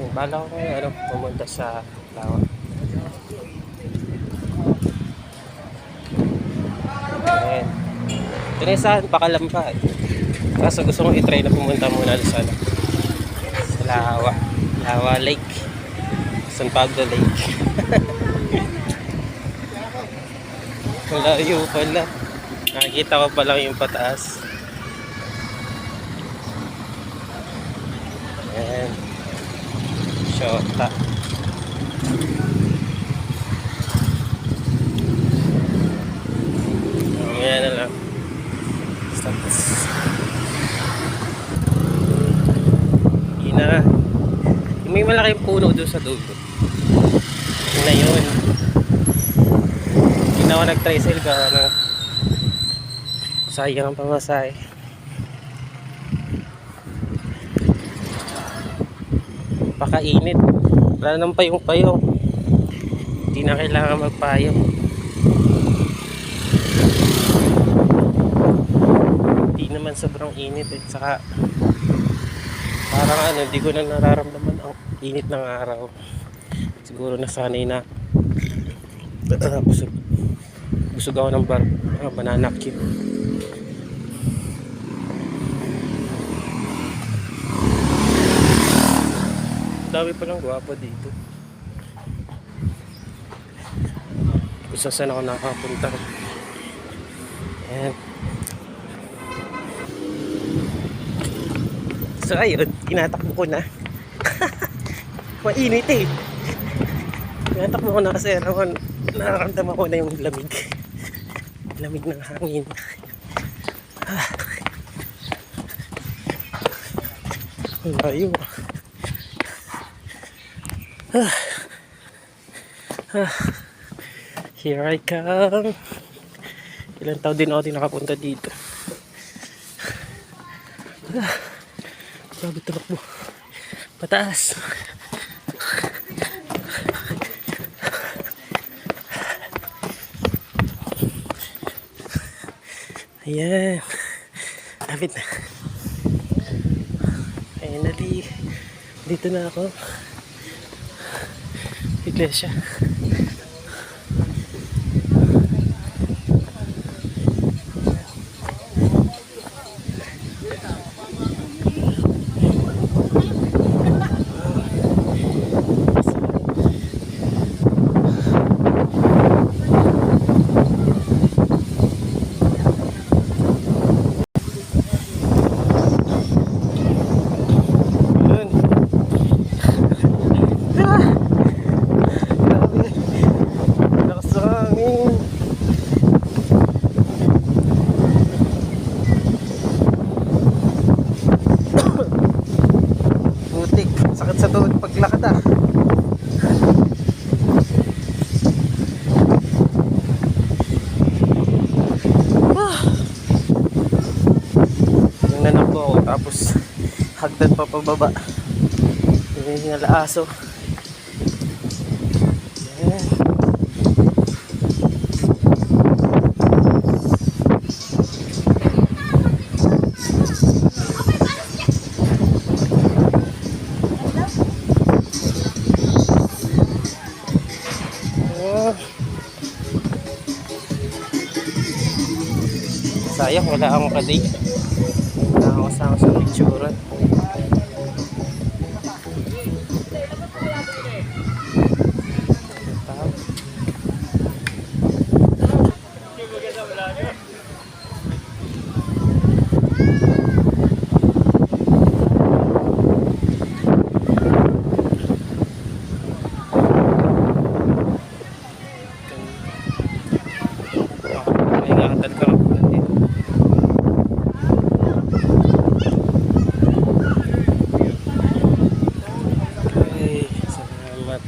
Bala ko ngayon, pumunta sa Lawa. Ayan. Ito na yung saan, Pakalamba. Kaso gusto kong itry na pumunta muna sa Lawa. Lawa Lake. San Pablo Lake. Malayo pala. Nakikita ko pa lang yung pataas. Ayan. Shota. Ayan na lang. Stops. Yun na. May malaking puno doon sa dulo. Yun na yun. Hindi na ako nag-tricycle ka na. Sayang ang pamasahe. Pakainit. Wala nang payong-payong. Hindi na kailangan magpayong. Hindi naman sobrang init eh. Saka parang hindi ko na nararamdaman ang init ng araw. Siguro nasanay na. Busog ako ng banana cue. Dami palang gwapo dito. Kung saan ako nakapunta. Ayan. So ayun, tinatakbo ko na. Mainit eh. Tinatakbo ko na kasi nakaramdam ako na yung lamig. Lamig ng hangin. Layo. Here I come. Ilang taon din ako nakapunta dito. Bago tumakbo. Pataas. Ayan. Lapit na. Finally. Dito na ako. Iglesia. Sakit sa tuhod paglakad ah. Yung nanakbo ako tapos hagdan pa pababa. Yung nalaaso. Ayan. Sayang wala akong kadate. Wala akong kasama sa picturean. Salamat.